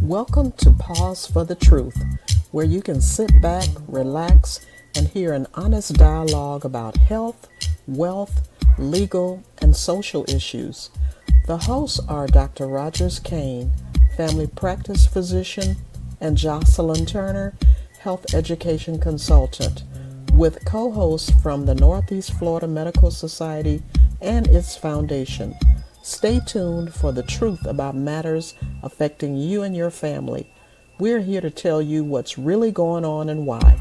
Welcome to Pause for the Truth, where you can sit back, relax, and hear an honest dialogue about health, wealth, legal, and social issues. The hosts are Dr. Rogers Kane, family practice physician, and Jocelyn Turner, health education consultant, with co hosts from the Northeast Florida Medical Society and its foundation. Stay tuned for the truth about matters affecting you and your family. We're here to tell you what's really going on and why.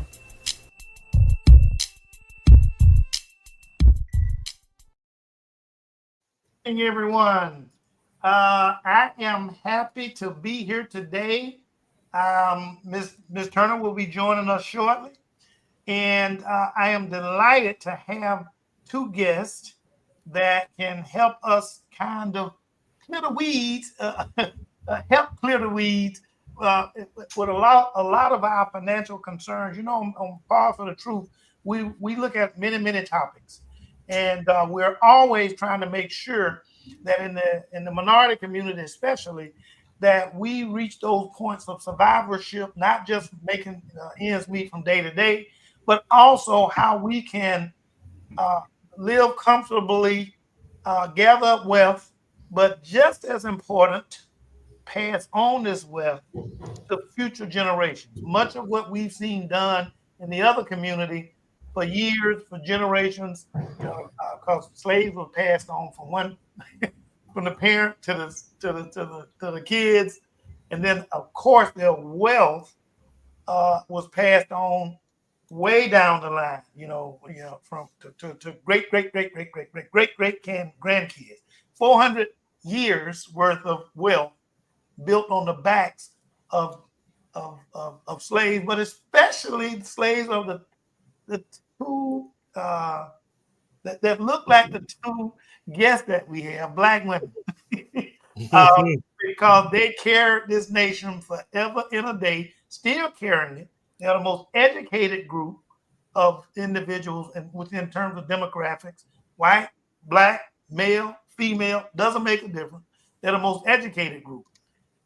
Morning, everyone. I am happy to be here today. Miss Turner will be joining us shortly, and I am delighted to have two guests that can help us kind of clear the weeds, help clear the weeds with a lot of our financial concerns. On Par for the Truth, we look at many topics, and we're always trying to make sure that in the minority community, especially, that we reach those points of survivorship, not just making ends meet from day to day, but also how we can uh, live comfortably, gather up wealth, but just as important, pass on this wealth to future generations. Much of what we've seen done in the other community for years, for generations, because slaves were passed on from the parent to the kids, and then of course their wealth was passed on way down the line, from to great grandkids. 400 years worth of wealth built on the backs of of slaves, but especially slaves of the two that look like the two guests that we have, black women, uh, because they carried this nation forever and a day, still carrying it. They're the most educated group of individuals, and within terms of demographics, white, black, male, female, doesn't make a difference. They're the most educated group.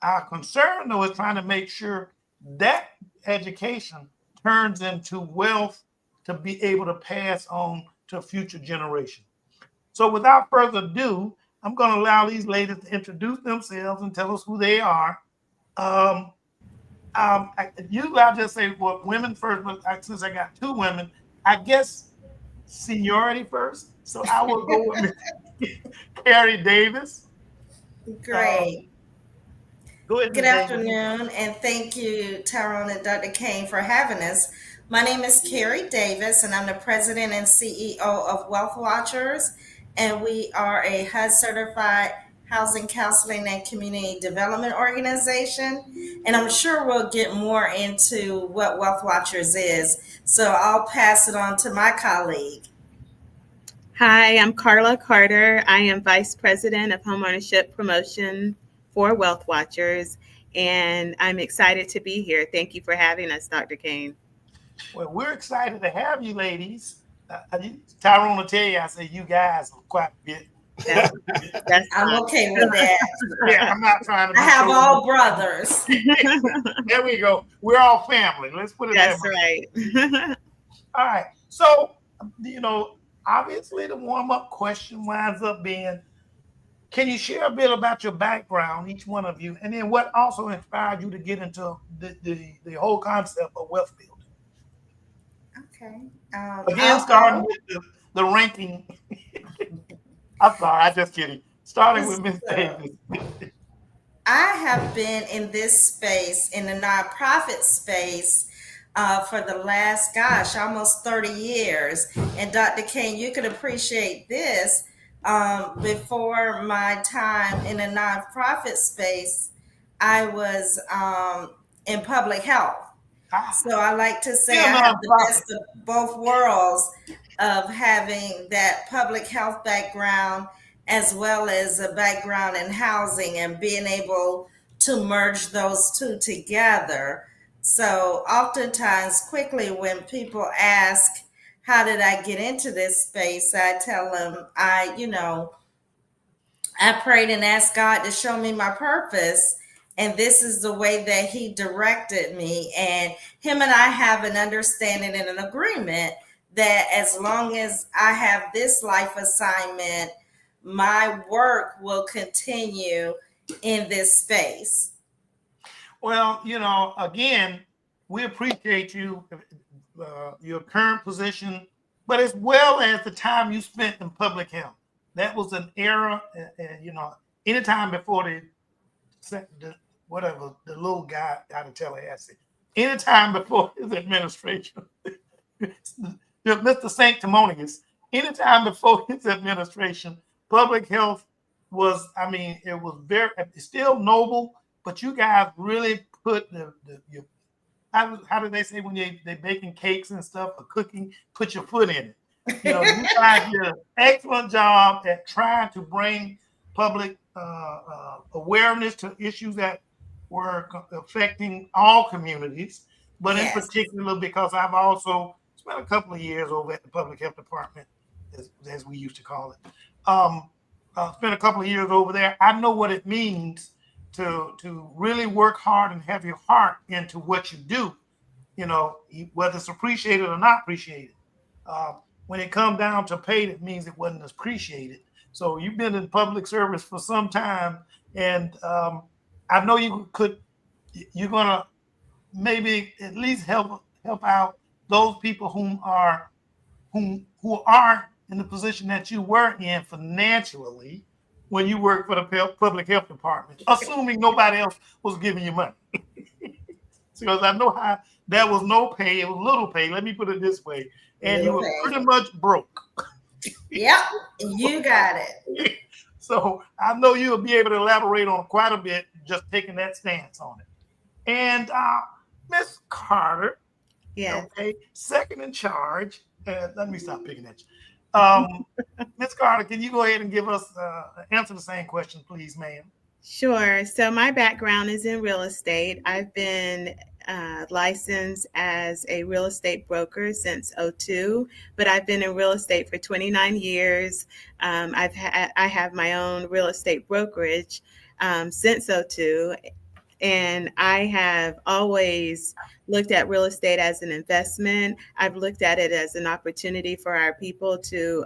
Our concern, though, is trying to make sure that education turns into wealth to be able to pass on to future generations. So, without further ado, I'm going to allow these ladies to introduce themselves and tell us who they are. Um, Usually, I'll just say, well, women first, but since I got two women, I guess seniority first. So, I will go with Miss Carrie Davis. Um, Great. go ahead, Good Miss Davis. afternoon, and thank you, Tyrone and Dr. Kane, for having us. My name is Carrie Davis, and I'm the president and CEO of Wealth Watchers, and we are a HUD certified housing counseling and community development organization. And I'm sure we'll get more into what Wealth Watchers is. So I'll pass it on to my colleague. Hi, I'm Carla Carter. I am Vice President of Homeownership Promotion for Wealth Watchers, and I'm excited to be here. Thank you for having us, Dr. Kane. Well, we're excited to have you, ladies. Tyrone will tell you, I say you guys are quite a bit. That's, that's I'm fine. okay with that. Yeah, I'm not trying to I be have so. all brothers. There we go. We're all family. Let's put it that That's way. right. All right. So, you know, obviously the warm up question winds up being, can you share a bit about your background, each one of you, and then what also inspired you to get into the whole concept of wealth building? Okay. Again, I'll starting go. with the ranking. I'm sorry, I'm just kidding. Starting with Miss So, Davis. I have been in this space, in the nonprofit space, for the last, gosh, almost 30 years. And Dr. King, you could appreciate this. Before my time in the nonprofit space, I was in public health. Ah, So I like to say still I have the nonprofit. best of both worlds of having that public health background as well as a background in housing and being able to merge those two together. So oftentimes quickly when people ask, how did I get into this space? I tell them I prayed and asked God to show me my purpose. And this is the way that he directed me. And him and I have an understanding and an agreement that as long as I have this life assignment, my work will continue in this space. Well, again, we appreciate you, your current position, but as well as the time you spent in public health. That was an era, anytime before the little guy out of Tallahassee, anytime before his administration, Mr. Sanctimonious, anytime before his administration, public health was, it was it's still noble, but you guys really put your, how do they say when they baking cakes and stuff or cooking, put your foot in it. You guys did an excellent job at trying to bring public awareness to issues that were affecting all communities, but Yes. in particular, because I've also spent a couple of years over at the public health department, as we used to call it. Spent a couple of years over there. I know what it means to really work hard and have your heart into what you do, whether it's appreciated or not appreciated. When it comes down to pay, it means it wasn't appreciated. So you've been in public service for some time, and I know you're gonna maybe at least help out those people who are in the position that you were in financially when you worked for the public health department, assuming nobody else was giving you money. Because I know how there was no pay, it was little pay. Let me put it this way, and you were pretty much broke. Yep, you got it. So I know you'll be able to elaborate on quite a bit, just taking that stance on it. And Miss Carter, Yeah. okay, second in charge. Let me stop picking at you. Miss Carter, can you go ahead and give us answer the same question, please, ma'am? Sure. So my background is in real estate. I've been licensed as a real estate broker since 2002, but I've been in real estate for 29 years. I have my own real estate brokerage since 2002. And I have always looked at real estate as an investment. I've looked at it as an opportunity for our people to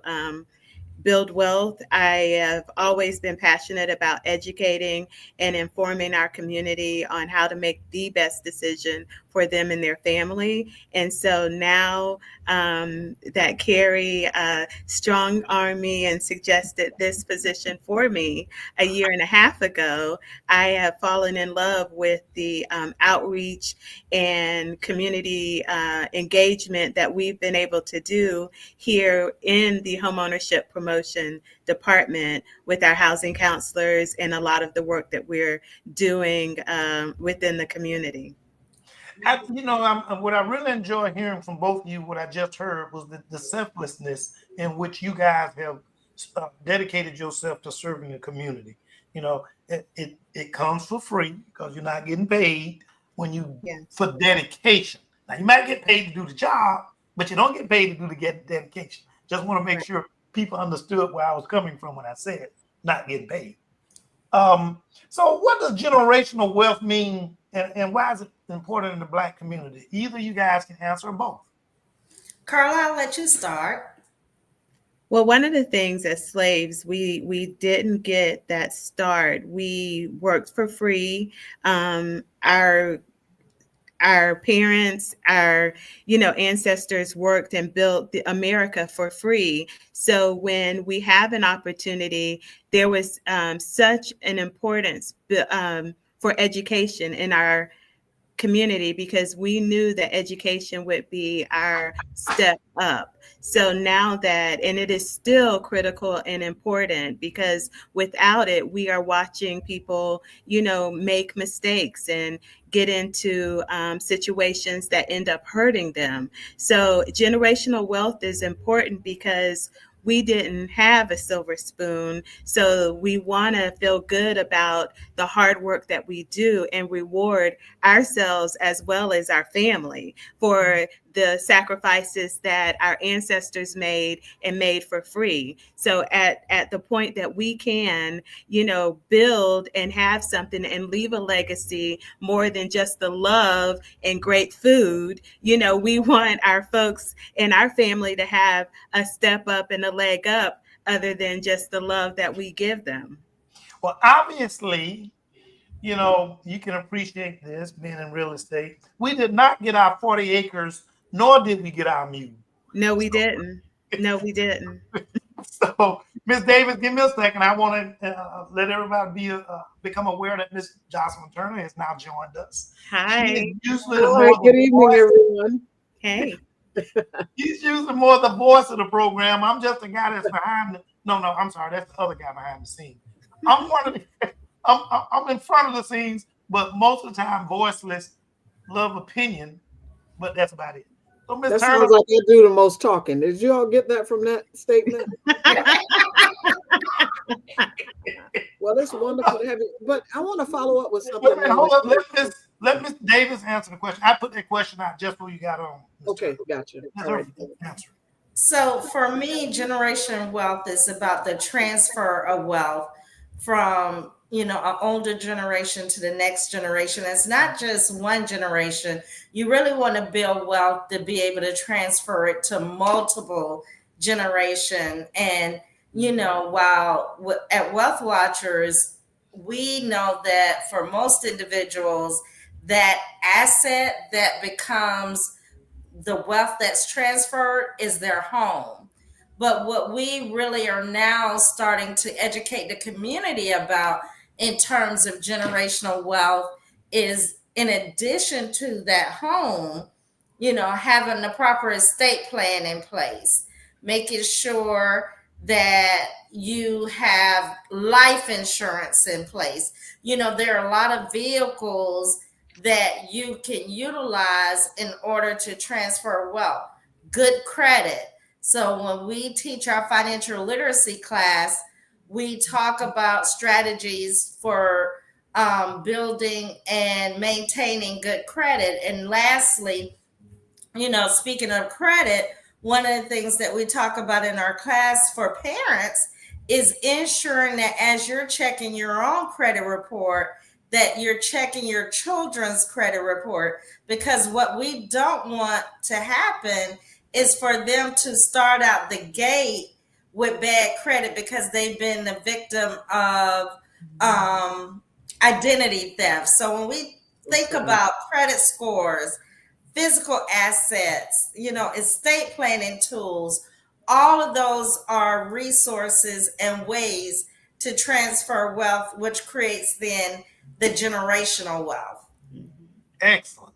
build wealth. I have always been passionate about educating and informing our community on how to make the best decision for them and their family. And so now that Carrie strong-armed me and suggested this position for me a year and a half ago, I have fallen in love with the outreach and community engagement that we've been able to do here in the homeownership promotion department with our housing counselors and a lot of the work that we're doing within the community. What I really enjoy hearing from both of you, what I just heard was the selflessness in which you guys have dedicated yourself to serving the community. It comes for free because you're not getting paid for dedication. Now you might get paid to do the job, but you don't get paid to do the dedication. Just want to make sure people understood where I was coming from when I said not getting paid. So what does generational wealth mean, and why is it important in the Black community? Either you guys can answer or both. Carla, I'll let you start. Well, one of the things as slaves, we didn't get that start. We worked for free. Our parents, our ancestors worked and built America for free. So when we have an opportunity, there was such an importance for education in our community because we knew that education would be our step up. So now that, and it is still critical and important because without it, we are watching people, make mistakes and get into situations that end up hurting them. So generational wealth is important because we didn't have a silver spoon. So we want to feel good about the hard work that we do and reward ourselves as well as our family for the sacrifices that our ancestors made and made for free. So at the point that we can, build and have something and leave a legacy more than just the love and great food, we want our folks and our family to have a step up and a leg up other than just the love that we give them. Well, obviously, you can appreciate this being in real estate. We did not get our 40 acres, nor did we get our mule. No, we didn't. No, we didn't. So, Ms. Davis, give me a second. I want to let everybody become aware that Ms. Jocelyn Turner has now joined us. Hi. She is usually Hi, good evening, everyone. Hey. He's usually more the voice of the program. I'm just the guy that's behind. No, I'm sorry. That's the other guy behind the scenes. I'm in front of the scenes, but most of the time voiceless, love opinion, but that's about it. So, Ms. That Turner, sounds like I do the most talking. Did you all get that from that statement? Well, it's wonderful to have you. But I want to follow up with something. wait a minute, hold on. Let Ms. Davis answer the question. I put that question out just before you got on. Ms. Okay, Turner. gotcha. That's All right. her answer. So for me, generation wealth is about the transfer of wealth from an older generation to the next generation. It's not just one generation. You really want to build wealth to be able to transfer it to multiple generation. And while at Wealth Watchers, we know that for most individuals, that asset that becomes the wealth that's transferred is their home. But what we really are now starting to educate the community about in terms of generational wealth is, in addition to that home, having the proper estate plan in place, making sure that you have life insurance in place. There are a lot of vehicles that you can utilize in order to transfer wealth. Good credit. So when we teach our financial literacy class, we talk about strategies for building and maintaining good credit. And lastly, speaking of credit, one of the things that we talk about in our class for parents is ensuring that as you're checking your own credit report, that you're checking your children's credit report, because what we don't want to happen is for them to start out the gate with bad credit because they've been the victim of identity theft. So when we think about credit scores, physical assets, estate planning tools, all of those are resources and ways to transfer wealth, which creates then the generational wealth. Excellent.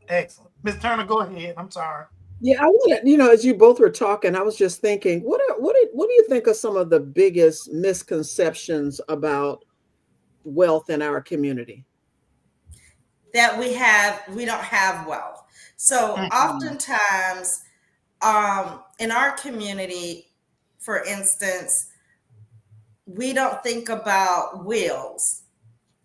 Ms. Turner, go ahead. I'm sorry. Yeah, I want to, as you both were talking, I was just thinking, what do you think are some of the biggest misconceptions about wealth in our community? That we don't have wealth. So oftentimes, in our community, for instance, we don't think about wills.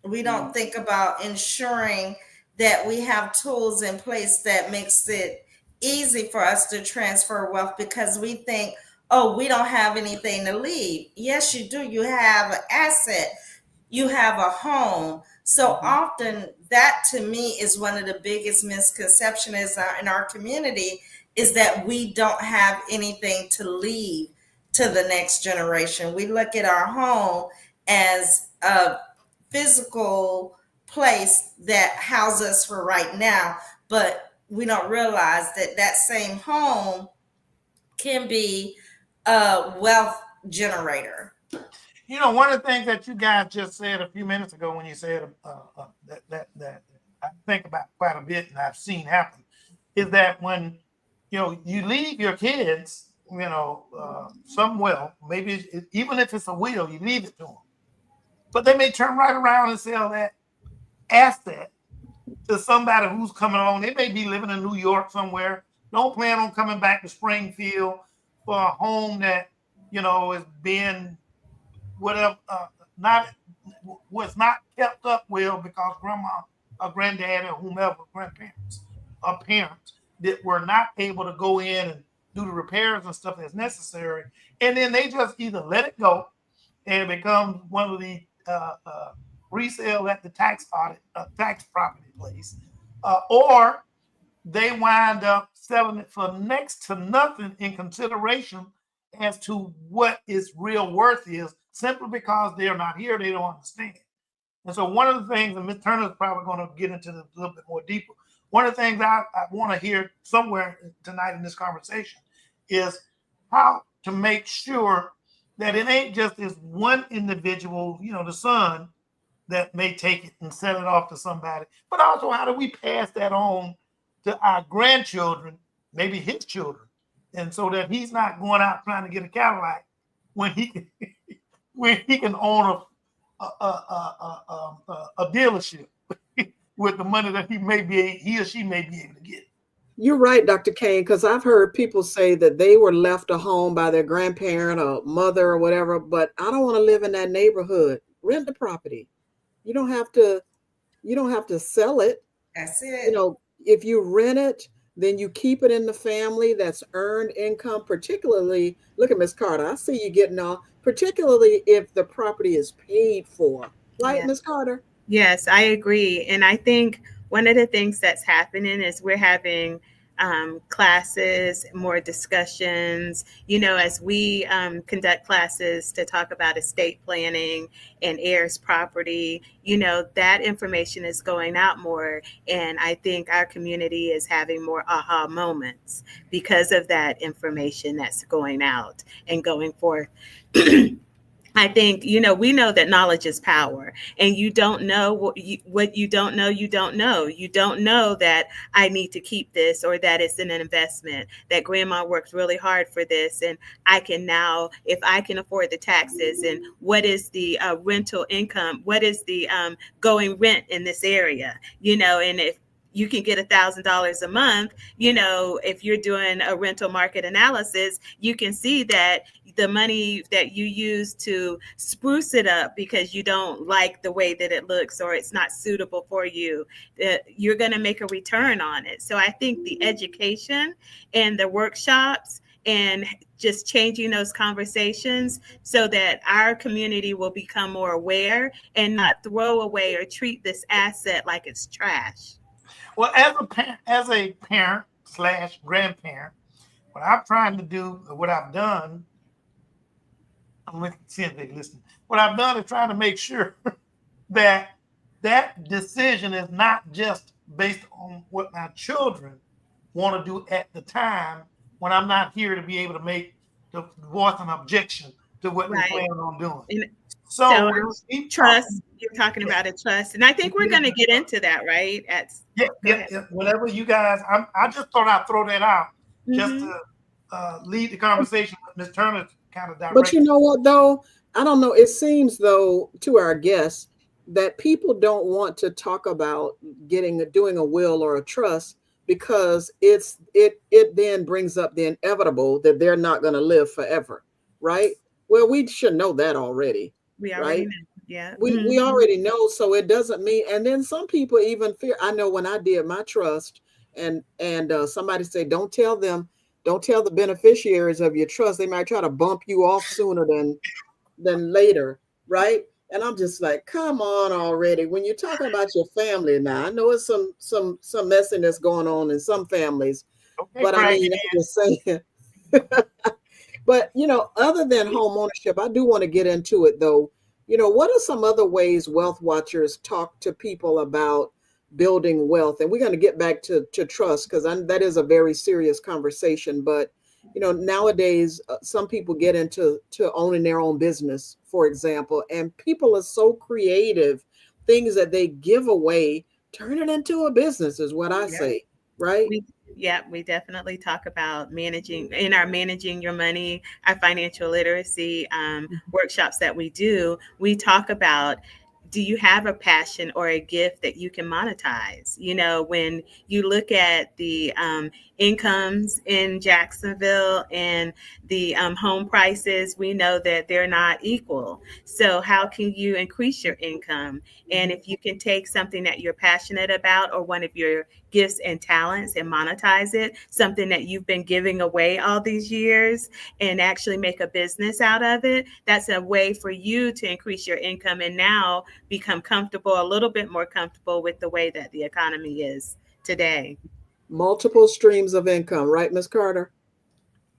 We don't think about ensuring that we have tools in place that makes it easy for us to transfer wealth, because we think, oh, we don't have anything to leave. Yes, you do. You have an asset. You have a home. So often that, to me, is one of the biggest misconceptions in our community, is that we don't have anything to leave to the next generation. We look at our home as a physical place that houses us for right now, but we don't realize that that same home can be a wealth generator. One of the things that you guys just said a few minutes ago when you said that I think about quite a bit and I've seen happen, is that when you leave your kids some wealth, maybe even if it's a will, you leave it to them, but they may turn right around and sell that asset to somebody who's coming along. They may be living in New York somewhere, don't plan on coming back to Springfield for a home that is being whatever was not kept up well because grandma or granddad or whomever, grandparents or parents that were not able to go in and do the repairs and stuff that's necessary, and then they just either let it go and it becomes one of the resale at the tax audit, tax property place, or they wind up selling it for next to nothing in consideration as to what its real worth is, simply because they're not here, they don't understand. And so one of the things, and Ms. Turner is probably going to get into this a little bit more deeper, one of the things I want to hear somewhere tonight in this conversation is how to make sure that it ain't just this one individual, the son, that may take it and sell it off to somebody, but also how do we pass that on to our grandchildren, maybe his children, and so that he's not going out trying to get a Cadillac when he can when he can own a dealership with the money that he or she may be able to get. You're right, Dr. Kane, because I've heard people say that they were left a home by their grandparent or mother or whatever, but I don't want to live in that neighborhood. Rent the property. You don't have to sell it. That's it. If you rent it, then you keep it in the family. That's earned income. Particularly, look at Miss Carter. I see you getting all, particularly if the property is paid for, right, Yeah. Miss Carter? Yes, I agree. And I think one of the things that's happening is we're having classes, more discussions, as we conduct classes to talk about estate planning and heirs property, that information is going out more. And I think our community is having more aha moments because of that information that's going out and going forth. I think, we know that knowledge is power, and you don't know what you don't know, you don't know. You don't know that I need to keep this, or that it's an investment, that grandma worked really hard for this. And I can now, if I can afford the taxes, and what is the rental income, what is the going rent in this area, and if you can get $1,000 a month, if you're doing a rental market analysis, you can see that the money that you use to spruce it up because you don't like the way that it looks or it's not suitable for you, you're going to make a return on it. So I think the education and the workshops and just changing those conversations so that our community will become more aware and not throw away or treat this asset like it's trash. Well, as a parent / grandparent, what I'm trying to do, what I've done, I'm looking to see if they listen. What I've done is trying to make sure that decision is not just based on what my children want to do at the time when I'm not here to be able to voice an objection to what we're planning on doing. And so trust, you're talking about a trust. And I think we're going to get into that, right? Yeah. Whenever you guys, I just thought I'd throw that out just to lead the conversation with Ms. Turner kind of direct. But you know what, though? I don't know. It seems, though, to our guests that people don't want to talk about doing a will or a trust because it then brings up the inevitable that they're not going to live forever, right? Well, we should know that already. We already know. Yeah. We already know. So it doesn't mean, and then some people even fear. I know when I did my trust and somebody said, don't tell the beneficiaries of your trust. They might try to bump you off sooner than later. Right. And I'm just like, come on already. When you're talking about your family now, I know it's some messiness going on in some families, okay, but I mean, I'm just saying. But, other than home ownership, I do want to get into it, though. What are some other ways Wealth Watchers talk to people about building wealth? And we're going to get back to trust because that is a very serious conversation. But, nowadays, some people get into owning their own business, for example, and people are so creative. Things that they give away, turn it into a business is what I say, right? We definitely talk about managing your money, our financial literacy workshops that we do. We talk about do you have a passion or a gift that you can monetize? You know, when you look at the incomes in Jacksonville and the home prices, we know that they're not equal. So how can you increase your income? And if you can take something that you're passionate about or one of your gifts and talents and monetize it, something that you've been giving away all these years, and actually make a business out of it, that's a way for you to increase your income and now become comfortable, a little bit more comfortable with the way that the economy is today. Multiple streams of income, right, Ms. Carter?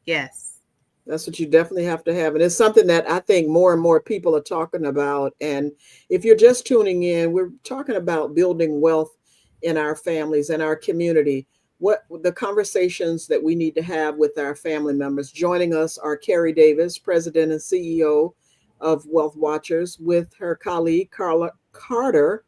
Yes. That's what you definitely have to have. And it's something that I think more and more people are talking about. And if you're just tuning in, we're talking about building wealth in our families and our community. What the conversations that we need to have with our family members. Joining us are Carrie Davis, President and CEO of Wealth Watchers, with her colleague, Carla Carter.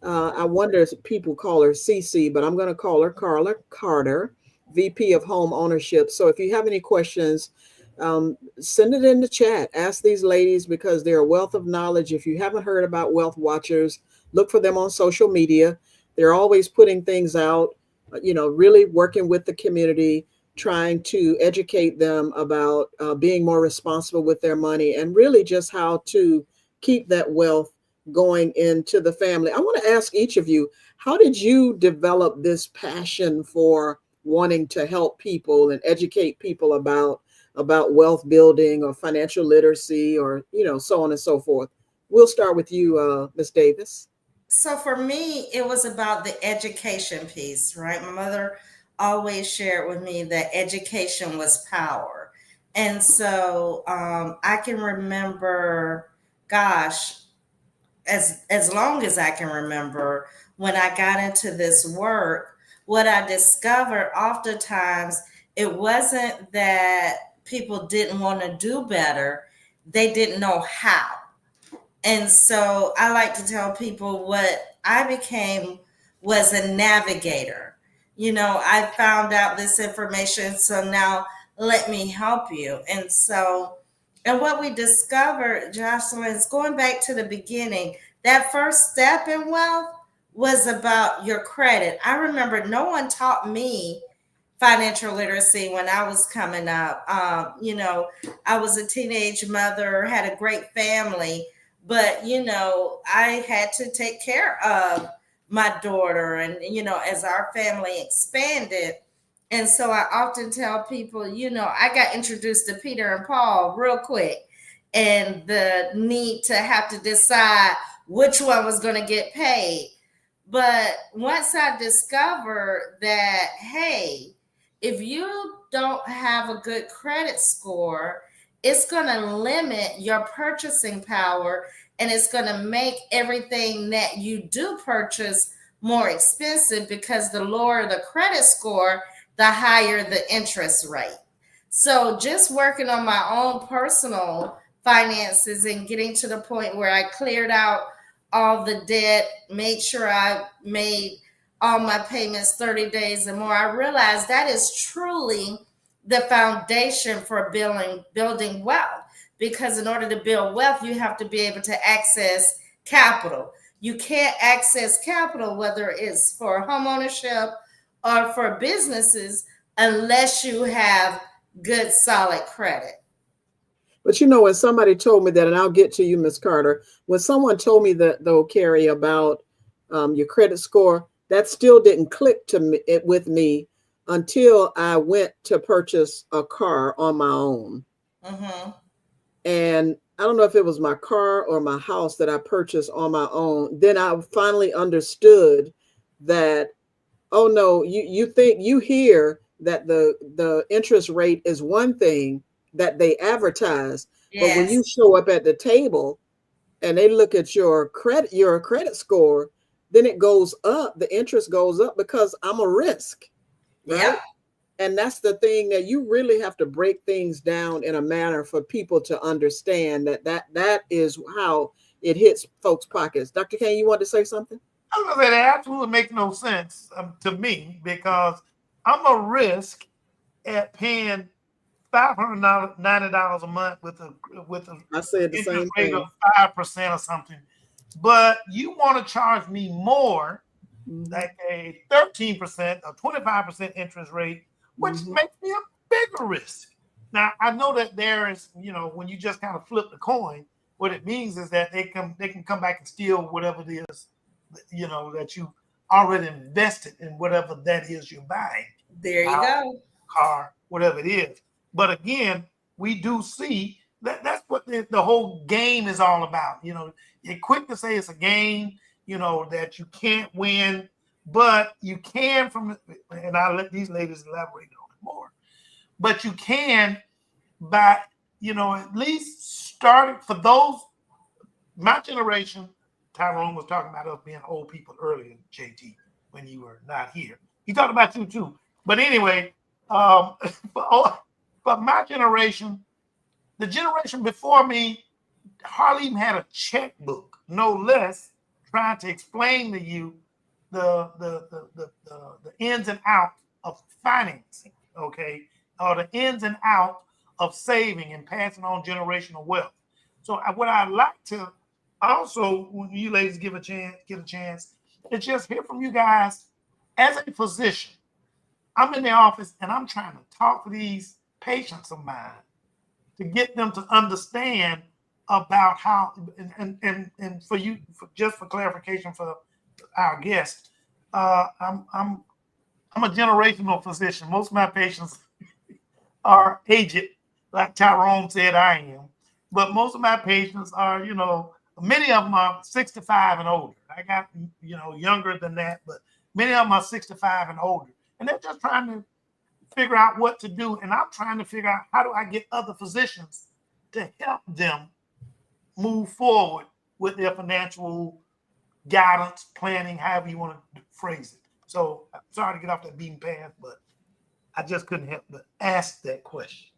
I wonder if people call her CC, but I'm going to call her Carla Carter, VP of Home Ownership. So if you have any questions, send it in the chat. Ask these ladies because they're a wealth of knowledge. If you haven't heard about Wealth Watchers, look for them on social media. They're always putting things out, really working with the community, trying to educate them about being more responsible with their money and really just how to keep that wealth going into the family. I want to ask each of you, how did you develop this passion for wanting to help people and educate people about wealth building or financial literacy or, so on and so forth? We'll start with you, Ms. Davis. So for me, it was about the education piece, right? My mother always shared with me that education was power. And so I can remember, gosh, as long as I can remember, when I got into this work, what I discovered oftentimes, it wasn't that people didn't want to do better, they didn't know how. And so I like to tell people what I became was a navigator. I found out this information, so now let me help you. And what we discovered, Jocelyn, is going back to the beginning, that first step in wealth was about your credit. I remember no one taught me financial literacy when I was coming up. I was a teenage mother, had a great family, but I had to take care of my daughter, and as our family expanded. And so I often tell people, I got introduced to Peter and Paul real quick, and the need to have to decide which one was going to get paid. But once I discovered that, hey, if you don't have a good credit score, it's going to limit your purchasing power, and it's going to make everything that you do purchase more expensive, because the lower the credit score, the higher the interest rate. So just working on my own personal finances and getting to the point where I cleared out all the debt, made sure I made all my payments 30 days and more, I realized that is truly the foundation for building wealth. Because in order to build wealth, you have to be able to access capital. You can't access capital, whether it's for homeownership or for businesses, unless you have good, solid credit. But when somebody told me that, and I'll get to you, Ms. Carter, when someone told me that, though, Carrie, about your credit score, that still didn't click with me until I went to purchase a car on my own. Mm-hmm. And I don't know if it was my car or my house that I purchased on my own. Then I finally understood that, oh no, you hear that the interest rate is one thing that they advertise, Yes. but when you show up at the table and they look at your credit score, then it goes up. The interest goes up because I'm a risk, right? Yep. And that's the thing, that you really have to break things down in a manner for people to understand that is how it hits folks' pockets. Dr. Kane, you want to say something? I was gonna say that absolutely makes no sense to me, because I'm a risk at paying $590 a month with a I said the interest same rate thing. of 5% or something. but you want to charge me more, like a 13% or 25% interest rate, which makes me a bigger risk. Now, I know that there is, when you just kind of flip the coin, what it means is that they can come back and steal whatever it is, that you already invested in whatever that is you're buying. There you go. Car, whatever it is. But again, we do see that's what the whole game is all about. You're quick to say it's a game, that you can't win, but you can and I'll let these ladies elaborate on it more. But you can by, at least starting for those, my generation. Tyrone was talking about us being old people earlier, JT, when you were not here. He talked about you too. But anyway, for my generation, the generation before me hardly even had a checkbook, no less, trying to explain to you the ins and outs of financing, okay, or the ins and outs of saving and passing on generational wealth. So what I'd like to also, when you ladies get a chance, it's just hear from you guys as a physician. I'm in the office and I'm trying to talk to these patients of mine to get them to understand about how, and for you, just for clarification for our guest, I'm a generational physician. Most of my patients are aged, like Tyrone said I am, but most of my patients are, many of them are 65 and older. I got, younger than that, but many of them are 65 and older. And they're just trying to figure out what to do. And I'm trying to figure out how do I get other physicians to help them move forward with their financial guidance, planning, however you want to phrase it. So I'm sorry to get off that beaten path, but I just couldn't help but ask that question.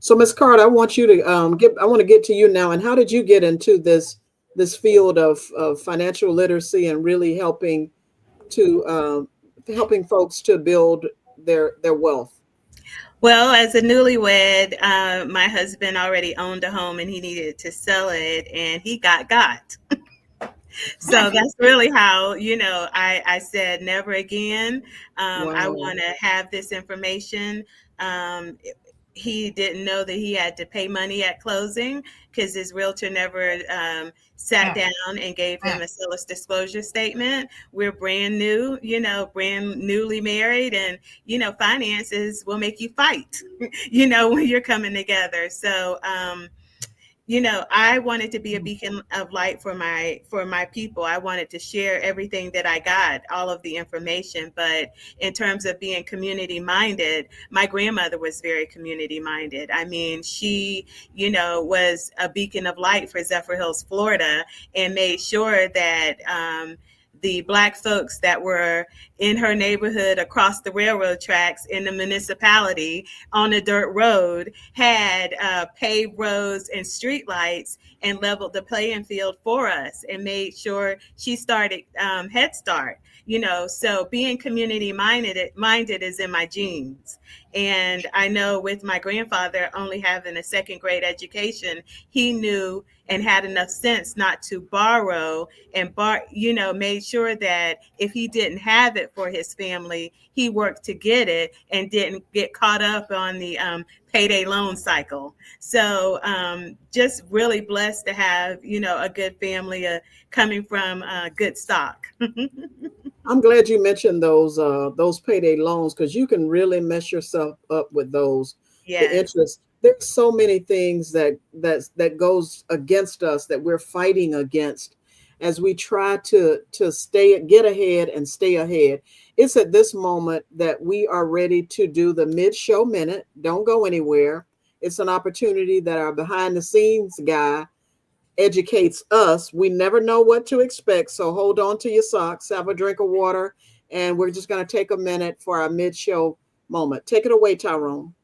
So, Ms. Carter, I want you to I want to get to you now. And how did you get into this field of financial literacy and really helping folks to build their wealth? Well, as a newlywed, my husband already owned a home and he needed to sell it, and he got. So that's really how, I said never again. Wow. I want to have this information. He didn't know that he had to pay money at closing because his realtor never sat down and gave him a seller's disclosure statement. We're brand new, brand newly married, and, finances will make you fight, when you're coming together. So, I wanted to be a beacon of light for my people. I wanted to share everything that I got, all of the information. But in terms of being community minded, my grandmother was very community minded. I mean, she, was a beacon of light for Zephyrhills, Florida, and made sure that the Black folks that were in her neighborhood across the railroad tracks in the municipality on a dirt road had paved roads and street lights and leveled the playing field for us, and made sure she started Head Start. So being community minded is in my genes. And I know with my grandfather only having a second grade education, he knew and had enough sense not to borrow and made sure that if he didn't have it for his family, he worked to get it and didn't get caught up on the payday loan cycle. So just really blessed to have, a good family coming from good stock. I'm glad you mentioned those payday loans, because you can really mess yourself up with those. Yes. The interest. There's so many things that goes against us, that we're fighting against as we try to get ahead and stay ahead. It's at this moment that we are ready to do the mid-show minute. Don't go anywhere. It's an opportunity that our behind the scenes guy educates us. We never know what to expect, so hold on to your socks, have a drink of water, and we're just going to take a minute for our mid-show moment. Take it away, Tyrone.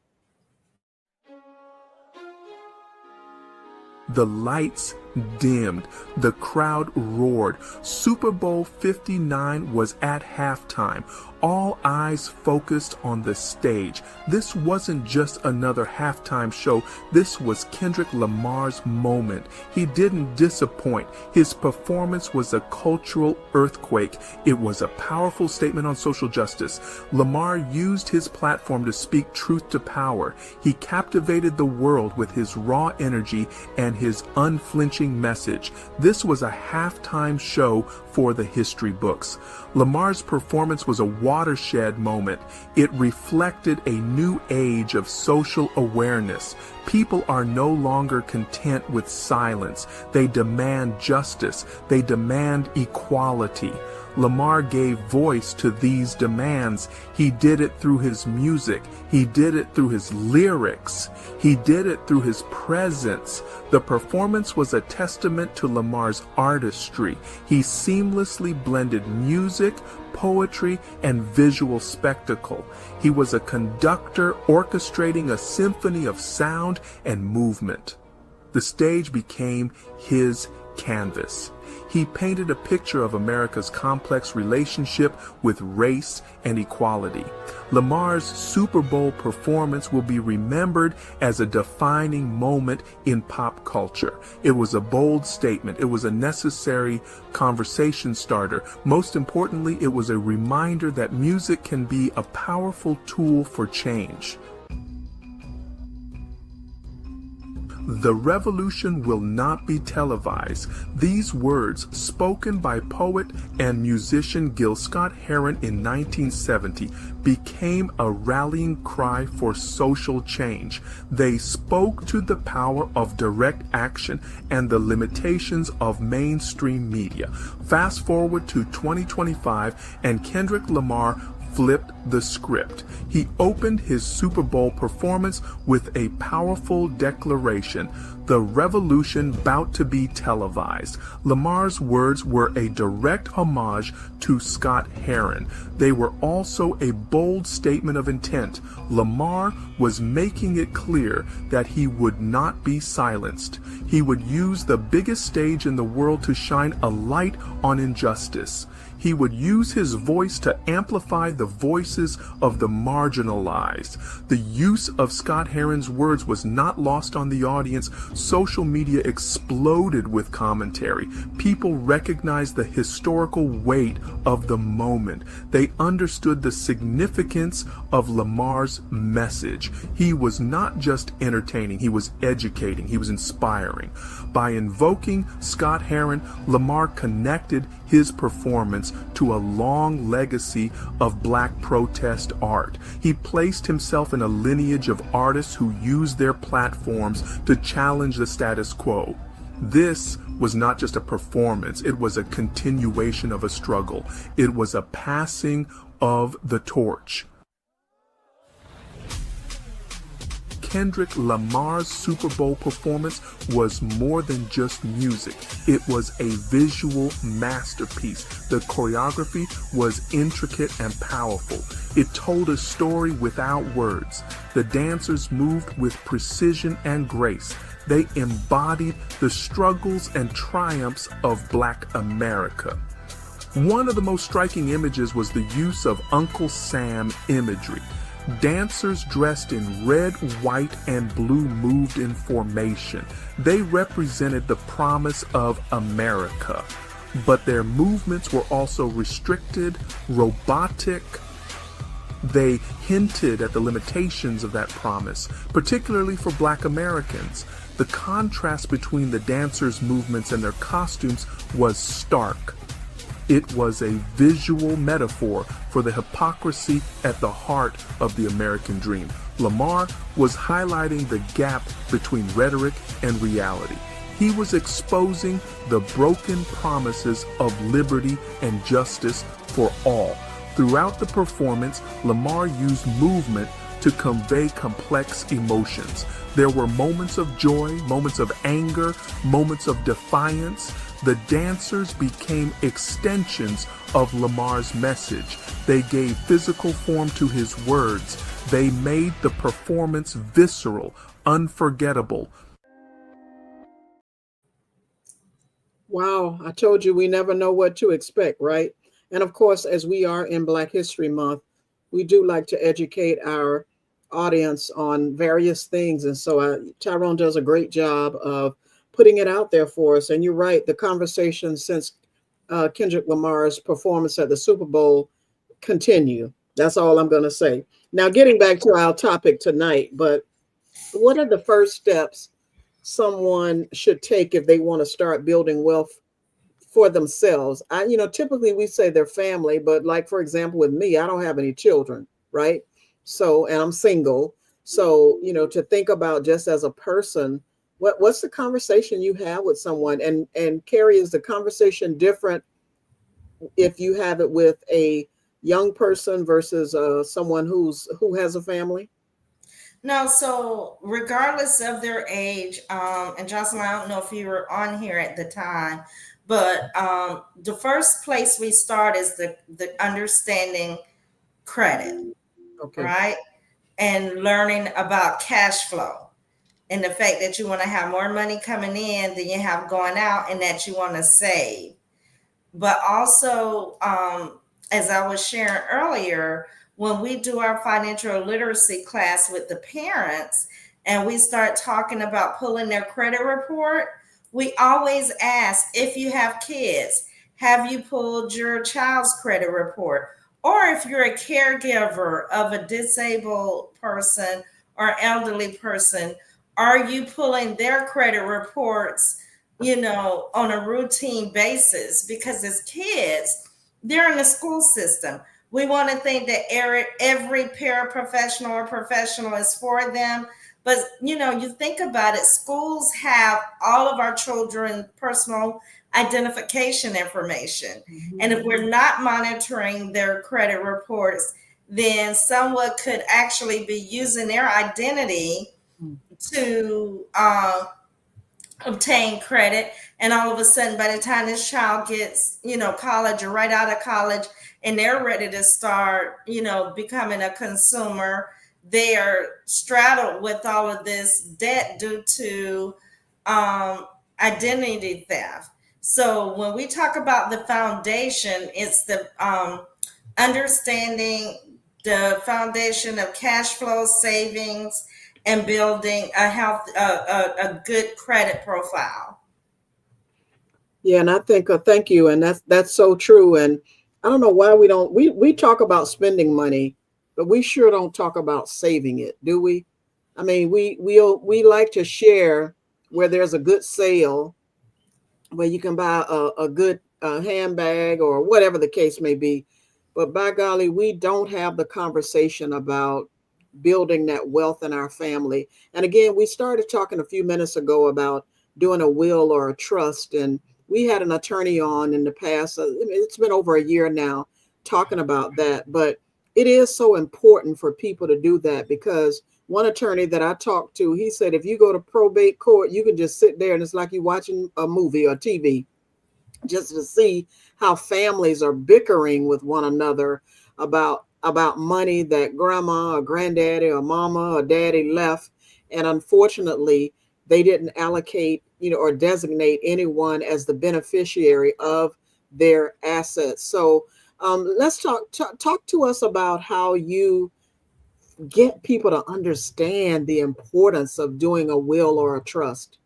The lights dimmed. The crowd roared. Super Bowl 59 was at halftime. All eyes focused on the stage. This wasn't just another halftime show. This was Kendrick Lamar's moment. He didn't disappoint. His performance was a cultural earthquake. It was a powerful statement on social justice. Lamar used his platform to speak truth to power. He captivated the world with his raw energy and his unflinching message. This was a halftime show for the history books. Lamar's performance was a watershed moment. It reflected a new age of social awareness. People are no longer content with silence. They demand justice. They demand equality. Lamar gave voice to these demands. He did it through his music. He did it through his lyrics. He did it through his presence. The performance was a testament to Lamar's artistry. He seamlessly blended music, poetry, and visual spectacle. He was a conductor orchestrating a symphony of sound and movement. The stage became his canvas. He painted a picture of America's complex relationship with race and equality. Lamar's Super Bowl performance will be remembered as a defining moment in pop culture. It was a bold statement. It was a necessary conversation starter. Most importantly, it was a reminder that music can be a powerful tool for change. The revolution will not be televised. These words, spoken by poet and musician Gil Scott-Heron in 1970, became a rallying cry for social change. They spoke to the power of direct action and the limitations of mainstream media. Fast forward to 2025, and Kendrick Lamar flipped the script. He opened his Super Bowl performance with a powerful declaration: the revolution bout to be televised. Lamar's words were a direct homage to Scott-Heron. They were also a bold statement of intent. Lamar was making it clear that he would not be silenced. He would use the biggest stage in the world to shine a light on injustice. He would use his voice to amplify the voices of the marginalized. The use of Scott-Heron's words was not lost on the audience. Social media exploded with commentary. People recognized the historical weight of the moment. They understood the significance of Lamar's message. He was not just entertaining, he was educating, he was inspiring. By invoking Scott-Heron, Lamar connected his performance to a long legacy of Black protest art. He placed himself in a lineage of artists who used their platforms to challenge the status quo. This was not just a performance, it was a continuation of a struggle. It was a passing of the torch. Kendrick Lamar's Super Bowl performance was more than just music. It was a visual masterpiece. The choreography was intricate and powerful. It told a story without words. The dancers moved with precision and grace. They embodied the struggles and triumphs of Black America. One of the most striking images was the use of Uncle Sam imagery. Dancers dressed in red, white, and blue moved in formation. They represented the promise of America, but their movements were also restricted, robotic. They hinted at the limitations of that promise, particularly for Black Americans. The contrast between the dancers' movements and their costumes was stark. It was a visual metaphor for the hypocrisy at the heart of the American dream. Lamar was highlighting the gap between rhetoric and reality. He was exposing the broken promises of liberty and justice for all. Throughout the performance, Lamar used movement to convey complex emotions. There were moments of joy, moments of anger, moments of defiance. The dancers became extensions of Lamar's message. They gave physical form to his words. They made the performance visceral, unforgettable. Wow, I told you we never know what to expect, right? And of course, as we are in Black History Month, we do like to educate our audience on various things. And so Tyrone does a great job of putting it out there for us. And you're right, the conversation since Kendrick Lamar's performance at the Super Bowl continue. That's all I'm going to say. Now, getting back to our topic tonight, but what are the first steps someone should take if they want to start building wealth for themselves? Typically we say their family, but like, for example, with me, I don't have any children, right? So, and I'm single. So, to think about just as a person, what's the conversation you have with someone? And Carrie, is the conversation different if you have it with a young person versus someone who has a family? No, so regardless of their age, and Jocelyn, I don't know if you were on here at the time, but the first place we start is the understanding credit, Okay. right? And learning about cash flow and the fact that you want to have more money coming in than you have going out and that you want to save. But also, as I was sharing earlier, when we do our financial literacy class with the parents and we start talking about pulling their credit report, we always ask, if you have kids, have you pulled your child's credit report? Or if you're a caregiver of a disabled person or elderly person, are you pulling their credit reports, on a routine basis? Because as kids, they're in the school system. We want to think that every paraprofessional or professional is for them. But, you think about it, schools have all of our children's personal identification information. And if we're not monitoring their credit reports, then someone could actually be using their identity to obtain credit, and all of a sudden by the time this child gets college or right out of college and they're ready to start becoming a consumer, they are straddled with all of this debt due to identity theft. So when we talk about the foundation, it's the understanding the foundation of cash flow, savings, and building a good credit profile. Yeah, and I think thank you, and that's so true. And I don't know why we talk about spending money, but we sure don't talk about saving it, do we? I mean, we like to share where there's a good sale, where you can buy a good handbag or whatever the case may be. But by golly, we don't have the conversation about building that wealth in our family. And again, we started talking a few minutes ago about doing a will or a trust. And we had an attorney on in the past, it's been over a year now, talking about that. But it is so important for people to do that, because one attorney that I talked to, he said, if you go to probate court, you can just sit there and it's like you're watching a movie or TV, just to see how families are bickering with one another about money that grandma or granddaddy or mama or daddy left. And unfortunately, they didn't allocate, or designate anyone as the beneficiary of their assets. So let's talk to us about how you get people to understand the importance of doing a will or a trust.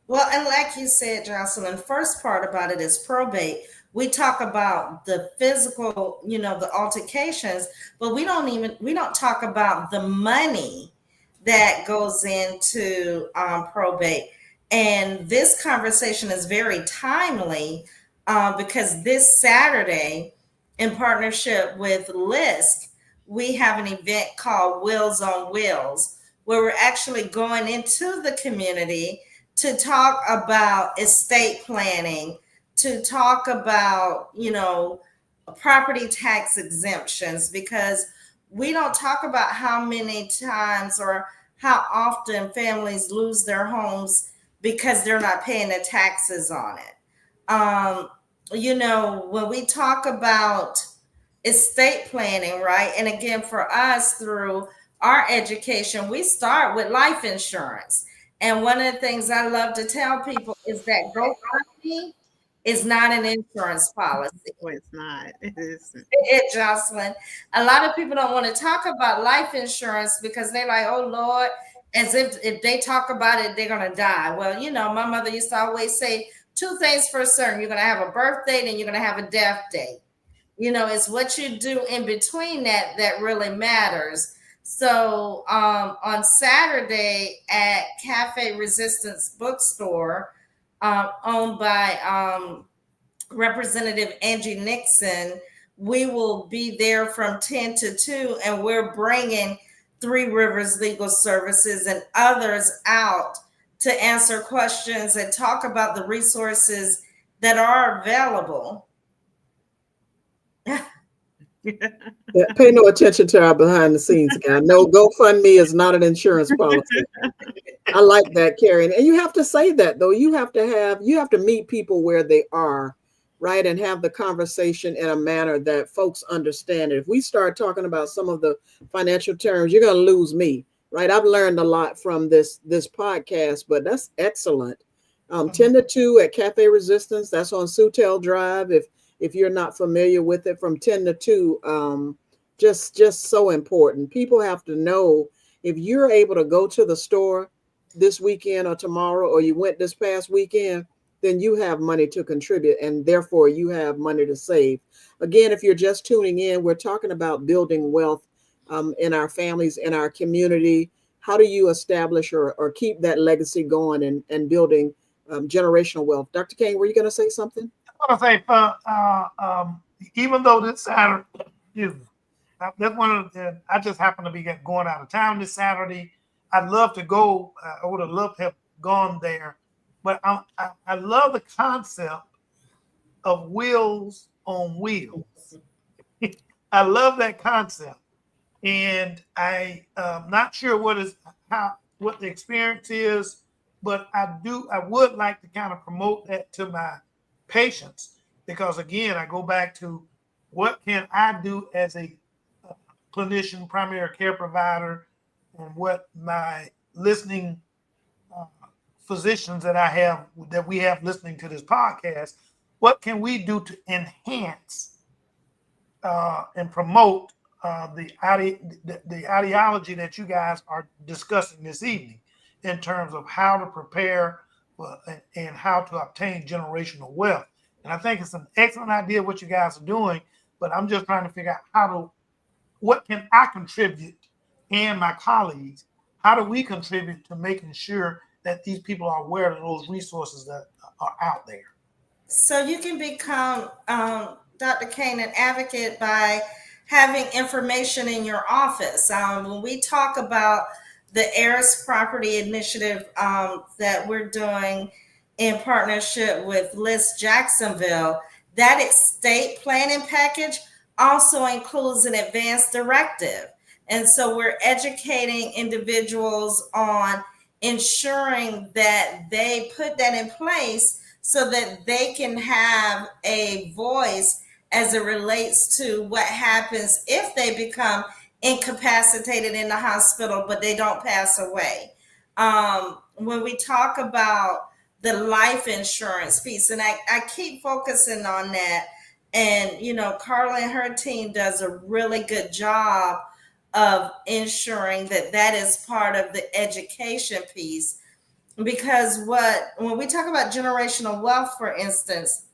Well, and like you said, Jocelyn, first part about it is probate. We talk about the physical, the altercations, but we don't talk about the money that goes into probate. And this conversation is very timely because this Saturday, in partnership with LISC, we have an event called Wills on Wheels, where we're actually going into the community to talk about estate planning, to talk about, property tax exemptions, because we don't talk about how many times or how often families lose their homes because they're not paying the taxes on it. When we talk about estate planning, right? And again, for us, through our education, we start with life insurance. And one of the things I love to tell people is that money is not an insurance policy. No, it's not. It isn't. Jocelyn, a lot of people don't want to talk about life insurance because they're like, oh Lord, as if they talk about it, they're going to die. Well, you know, my mother used to always say two things for certain. You're going to have a birth date and you're going to have a death date. You know, it's what you do in between that really matters. So on Saturday at Cafe Resistance Bookstore, owned by Representative Angie Nixon, we will be there from 10 to 2, and we're bringing Three Rivers Legal Services and others out to answer questions and talk about the resources that are available. Yeah, pay no attention to our behind the scenes guy. No, GoFundMe is not an insurance policy. I like that, Carrie. And you have to say that though. You have to meet people where they are, right? And have the conversation in a manner that folks understand it. If we start talking about some of the financial terms, you're gonna lose me, right? I've learned a lot from this podcast, but that's excellent. 10 to 2 at Cafe Resistance. That's on Sutel Drive. If you're not familiar with it, from 10 to 2, just so important. People have to know, if you're able to go to the store this weekend or tomorrow, or you went this past weekend, then you have money to contribute, and therefore you have money to save. Again, if you're just tuning in, we're talking about building wealth in our families, in our community. How do you establish or keep that legacy going and building generational wealth? Dr. Kane, were you going to say something? I want to say, even though this Saturday, that's one of the, I just happen to be going out of town this Saturday. I'd love to go. I would have loved to have gone there, but I love the concept of wheels on wheels. I love that concept, and I'm not sure what the experience is, but I would like to kind of promote that to my patients, because again, I go back to what can I do as a clinician, primary care provider, and what my listening physicians that we have listening to this podcast, what can we do to enhance and promote the ideology that you guys are discussing this evening in terms of how to prepare and how to obtain generational wealth. And I think it's an excellent idea what you guys are doing, but I'm just trying to figure out what can I contribute, and my colleagues, how do we contribute to making sure that these people are aware of those resources that are out there? So you can become, Dr. Kane, an advocate by having information in your office. When we talk about the Heiress Property Initiative that we're doing in partnership with Liz Jacksonville, that estate planning package also includes an advance directive. And so we're educating individuals on ensuring that they put that in place so that they can have a voice as it relates to what happens if they become incapacitated in the hospital, but they don't pass away. When we talk about the life insurance piece, and I keep focusing on that, and you know, Carla and her team does a really good job of ensuring that that is part of the education piece. Because when we talk about generational wealth, for instance,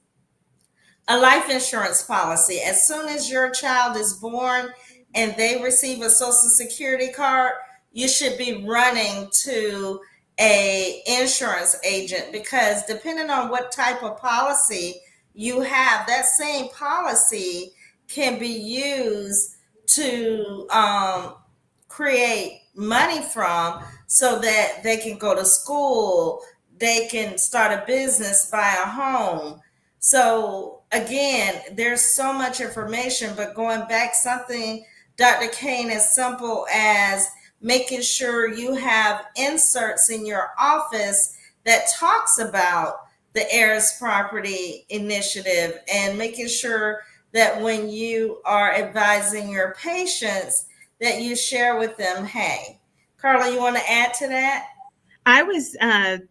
a life insurance policy, as soon as your child is born and they receive a social security card, you should be running to a insurance agent, because depending on what type of policy you have, that same policy can be used to create money from, so that they can go to school, they can start a business, buy a home. So again, there's so much information, but going back, something, Dr. Kane, as simple as making sure you have inserts in your office that talks about the Heiress Property Initiative, and making sure that when you are advising your patients that you share with them, hey, Carla, you want to add to that? I was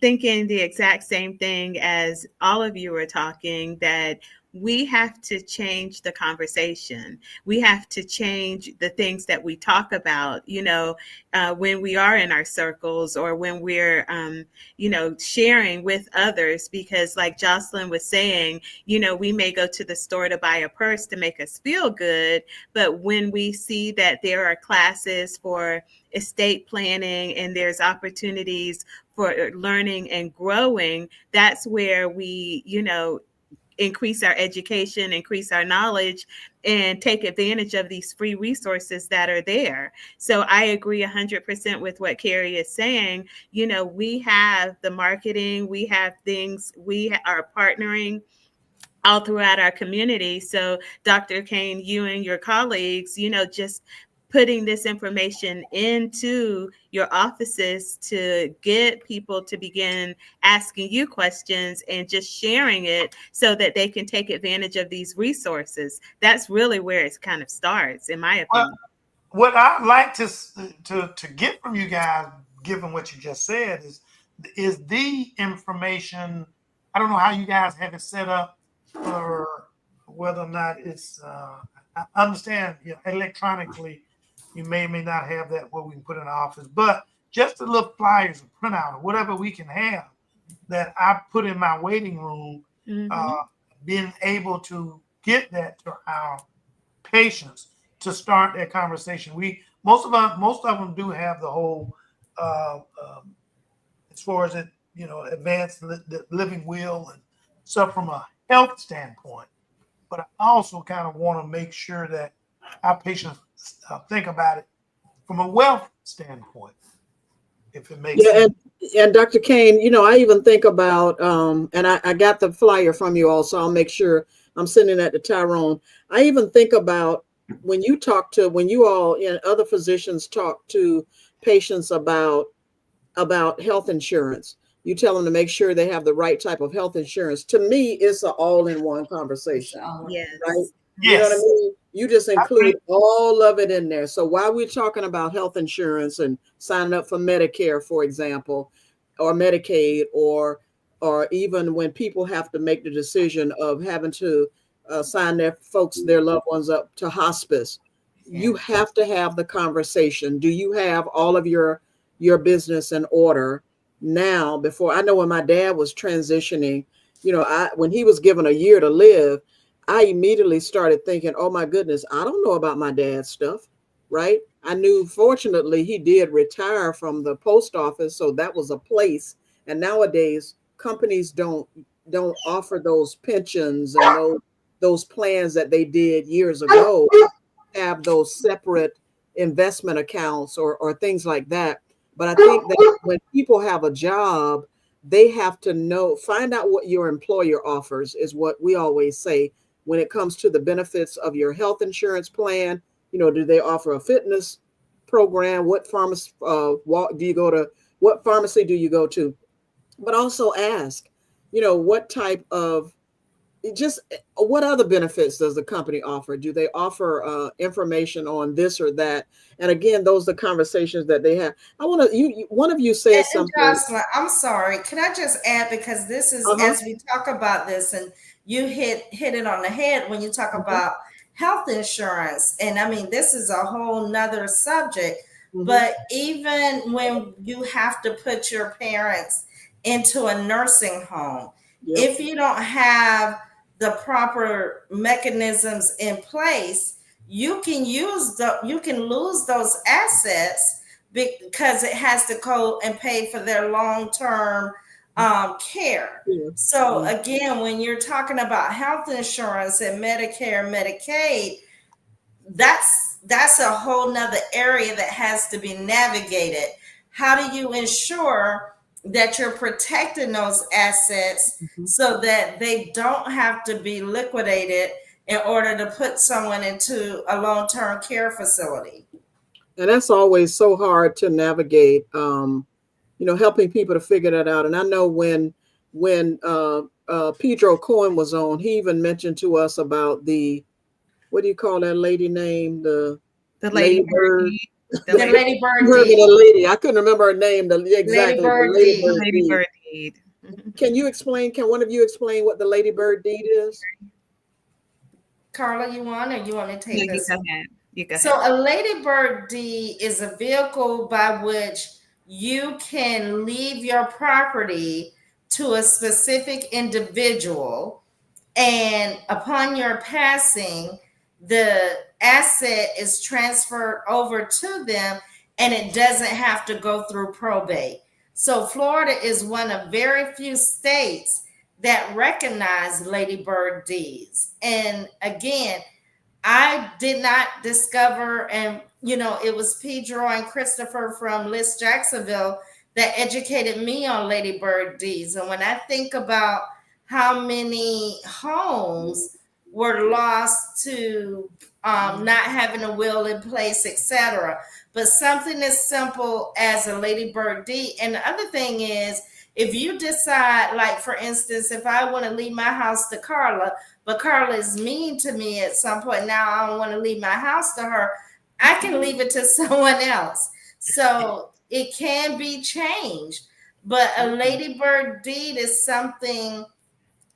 thinking the exact same thing as all of you were talking, that we have to change the conversation. We have to change the things that we talk about, when we are in our circles or when we're, sharing with others. Because like Jocelyn was saying, we may go to the store to buy a purse to make us feel good. But when we see that there are classes for estate planning and there's opportunities for learning and growing, that's where we, increase our education, increase our knowledge, and take advantage of these free resources that are there. So I agree 100% with what Carrie is saying. We have the marketing, we have things, we are partnering all throughout our community. So Dr. Kane, you and your colleagues, just putting this information into your offices to get people to begin asking you questions and just sharing it so that they can take advantage of these resources. That's really where it kind of starts, in my opinion. What I'd like to get from you guys, given what you just said, is the information. I don't know how you guys have it set up, or whether or not it's. I understand, electronically, you may or may not have that where we can put in the office, but just the little flyers or printout or whatever we can have that I put in my waiting room, being able to get that to our patients to start that conversation. Most of them do have the whole, as far as advanced living will and stuff from a health standpoint. But I also kind of want to make sure that our patients think about it from a wealth standpoint, if it makes sense. And Dr. Kane, I even think about, and I got the flyer from you also. I'll make sure I'm sending that to Tyrone. I even think about when you all and other physicians talk to patients about health insurance. You tell them to make sure they have the right type of health insurance. To me, it's an all-in-one conversation. Yes. Right? Yes. You know what I mean? You just include all of it in there. So while we're talking about health insurance and signing up for Medicare, for example, or Medicaid, or even when people have to make the decision of having to sign their loved ones up to hospice, you have to have the conversation. Do you have all of your business in order now? Before, I know when my dad was transitioning, when he was given a year to live, I immediately started thinking, oh my goodness, I don't know about my dad's stuff, right? I knew, fortunately, he did retire from the post office, so that was a place. And nowadays, companies don't offer those pensions and those plans that they did years ago, have those separate investment accounts or things like that. But I think that when people have a job, they have to find out what your employer offers, is what we always say. When it comes to the benefits of your health insurance plan, do they offer a fitness program? What pharmacy do you go to? What pharmacy do you go to? But also ask, what type of, what other benefits does the company offer? Do they offer information on this or that? And again, those are the conversations that they have. I want to, one of you said something. Jocelyn, I'm sorry. Can I just add, because this is, as we talk about this, and you hit it on the head when you talk about health insurance. And I mean, this is a whole nother subject, but even when you have to put your parents into a nursing home, if you don't have the proper mechanisms in place, you can lose those assets because it has to go and pay for their long-term care. So again, when you're talking about health insurance and Medicare, Medicaid, that's a whole nother area that has to be navigated. How do you ensure that you're protecting those assets so that they don't have to be liquidated in order to put someone into a long-term care facility? And that's always so hard to navigate, helping people to figure that out. And I know when Pedro Cohen was on, he even mentioned to us about what do you call that lady name? The lady bird. The The lady, Lady Bird You heard me, deed. the lady. I couldn't remember her name. Lady Exactly, the Bird Lady deed. the Bird lady deed. bird deed. Mhm. Can you explain? Can one of you explain what the Lady Bird deed is? Carla, you want, or you want me to No, take you this go one? ahead. You go So ahead. a Lady Bird deed is a vehicle by which you can leave your property to a specific individual, and upon your passing, the asset is transferred over to them, and it doesn't have to go through probate. So Florida is one of very few states that recognize Lady Bird deeds. And again, I did not discover, and it was Pedro and Christopher from List Jacksonville that educated me on Lady Bird deeds. And when I think about how many homes were lost to not having a will in place, etc. But something as simple as a Lady Bird deed. And the other thing is, if you decide, like for instance, if I want to leave my house to Carla, but Carla is mean to me at some point. Now I don't want to leave my house to her. I can leave it to someone else. So it can be changed. But a ladybird deed is something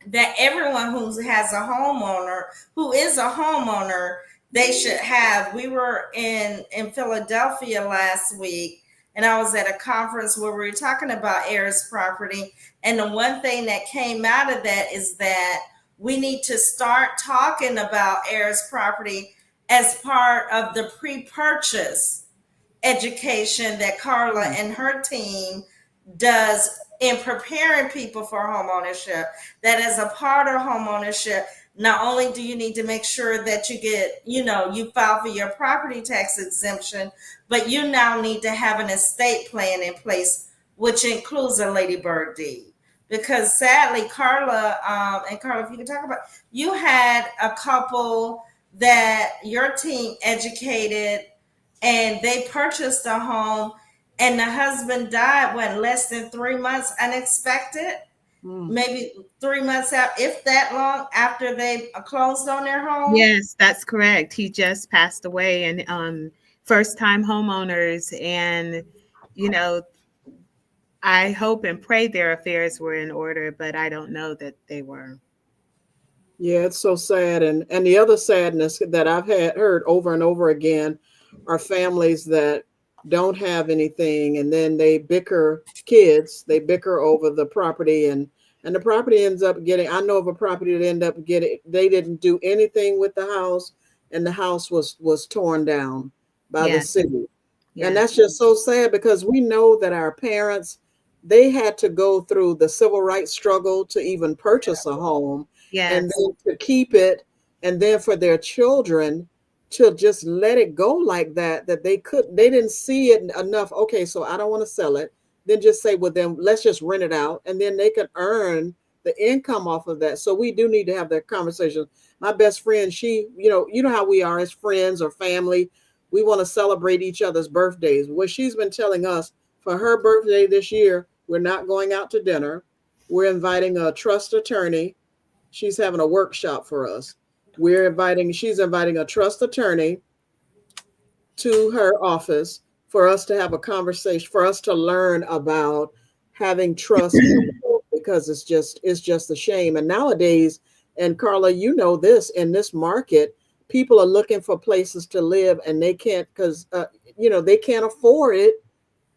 that everyone who has a homeowner, who is a homeowner, they should have. We were in Philadelphia last week, and I was at a conference where we were talking about heirs property. And the one thing that came out of that is that we need to start talking about heirs property as part of the pre-purchase education that Carla and her team does in preparing people for homeownership. That as a part of homeownership, not only do you need to make sure that you file for your property tax exemption, but you now need to have an estate plan in place, which includes a ladybird deed. Because sadly, Carla, and Carla, if you can talk about, you had a couple that your team educated, and they purchased a home, and the husband died less than 3 months unexpected, maybe 3 months out, if that long, after they closed on their home. Yes, that's correct. He just passed away, and first time homeowners, and you know, I hope and pray their affairs were in order, but I don't know that they were. Yeah, it's so sad. And the other sadness that I've heard over and over again are families that don't have anything, and then they bicker, kids, they bicker over the property, and the property ends up getting, I know of a property that ended up getting, they didn't do anything with the house, and the house was torn down by the Yes, city. And yes, that's just so sad, because we know that our parents, they had to go through the civil rights struggle to even purchase a home, and yes, then to keep it, and then for their children to just let it go like that, that they didn't see it enough. Okay, so I don't want to sell it. Then just say, well, then let's just rent it out, and then they can earn the income off of that. So we do need to have that conversation. My best friend, she, you know how we are as friends or family. We want to celebrate each other's birthdays. What she's been telling us, for her birthday this year, we're not going out to dinner. We're inviting a trust attorney. She's having a workshop for us. She's inviting a trust attorney to her office for us to have a conversation, for us to learn about having trust in the world, because it's just a shame. And nowadays, and Carla, you know this, in this market, people are looking for places to live, and they can't, because they can't afford it,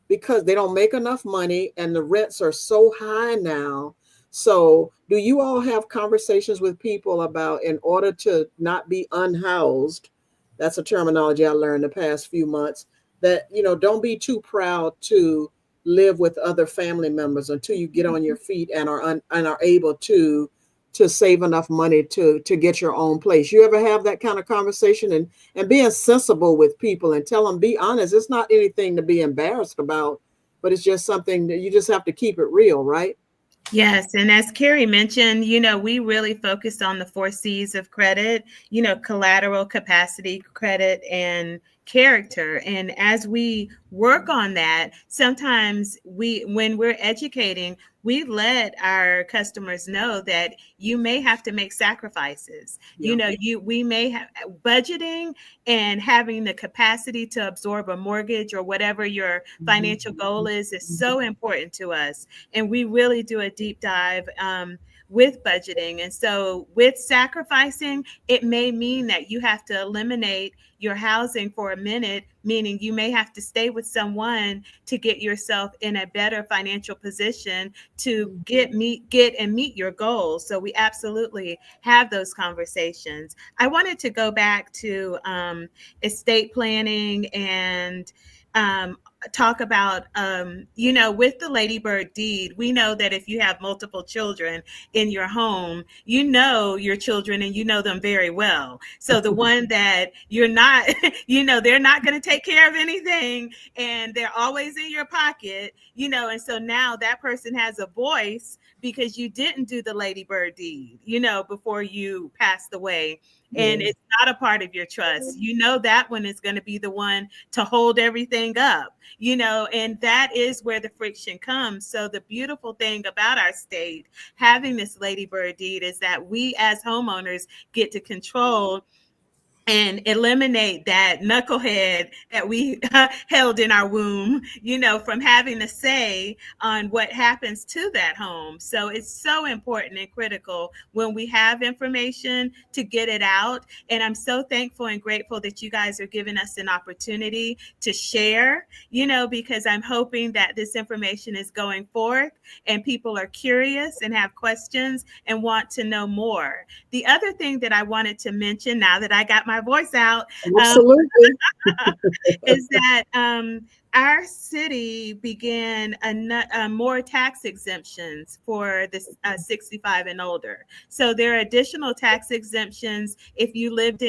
because they don't make enough money, and the rents are so high now. So do you all have conversations with people about, in order to not be unhoused, that's a terminology I learned the past few months, that, don't be too proud to live with other family members until you get on your feet and are able to save enough money to get your own place. You ever have that kind of conversation, and being sensible with people and tell them, be honest, it's not anything to be embarrassed about, but it's just something that you just have to keep it real, right? yes. And as Carrie mentioned, we really focused on the 4 C's of credit, collateral, capacity, credit, and character. And as we work on that, sometimes when we're educating, we let our customers know that you may have to make sacrifices. Yeah. We may have budgeting and having the capacity to absorb a mortgage or whatever your financial goal is so important to us. And we really do a deep dive with budgeting. And so with sacrificing, it may mean that you have to eliminate your housing for a minute, meaning you may have to stay with someone to get yourself in a better financial position to get and meet your goals. So we absolutely have those conversations. I wanted to go back to estate planning and talk about, with the Ladybird deed, we know that if you have multiple children in your home, you know your children and you know them very well. So the one that you're not, they're not going to take care of anything and they're always in your pocket, and so now that person has a voice because you didn't do the Ladybird deed, before you passed away. And it's not a part of your trust. That one is going to be the one to hold everything up, and that is where the friction comes. So the beautiful thing about our state having this Ladybird deed is that we as homeowners get to control and eliminate that knucklehead that we held in our womb, from having a say on what happens to that home. So it's so important and critical when we have information to get it out. And I'm so thankful and grateful that you guys are giving us an opportunity to share, because I'm hoping that this information is going forth and people are curious and have questions and want to know more. The other thing that I wanted to mention now that I got my voice out is that our city began more tax exemptions for the 65 and older. So there are additional tax exemptions if you've lived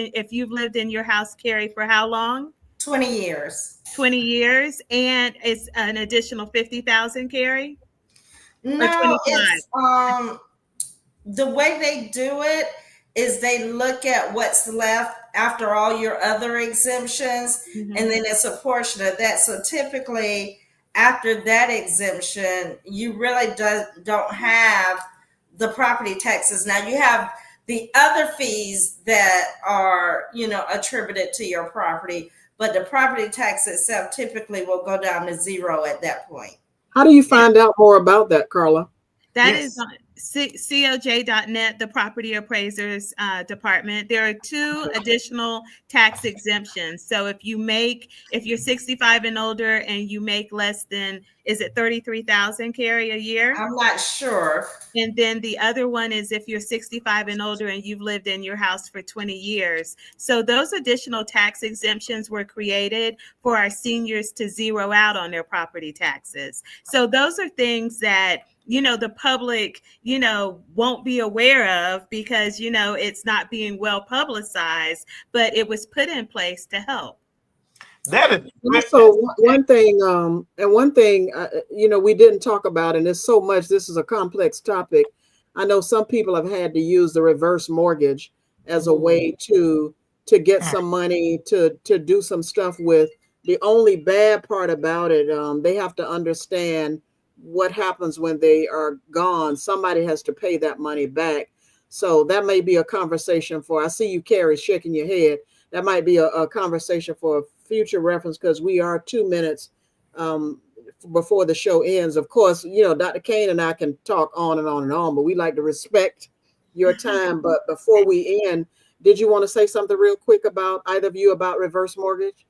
in your house, Carrie, for how long? 20 years. 20 years, and it's an additional 50,000, Carrie? No, it's the way they do it is they look at what's left after all your other exemptions, and then it's a portion of that. So typically after that exemption, you really don't have the property taxes. Now you have the other fees that are, attributed to your property, but the property tax itself typically will go down to zero at that point. How do you find out more about that, Carla? That is on COJ.net, the property appraisers department. There are 2 additional tax exemptions. So if you're 65 and older and you make less than, is it 33,000, Carrie, a year? I'm not sure. And then the other one is if you're 65 and older and you've lived in your house for 20 years. So those additional tax exemptions were created for our seniors to zero out on their property taxes. So those are things that the public, won't be aware of because, it's not being well publicized, but it was put in place to help. That is also one thing, we didn't talk about, and there's so much, this is a complex topic. I know some people have had to use the reverse mortgage as a way to get some money to do some stuff with. The only bad part about it, they have to understand what happens when they are gone. Somebody has to pay that money back. So that may be a conversation I see you, Carrie, shaking your head. That might be a conversation for future reference because we are 2 minutes before the show ends. Of course, Dr. Kane and I can talk on and on and on, but we like to respect your time. But before we end, did you want to say something real quick about either of you about reverse mortgage?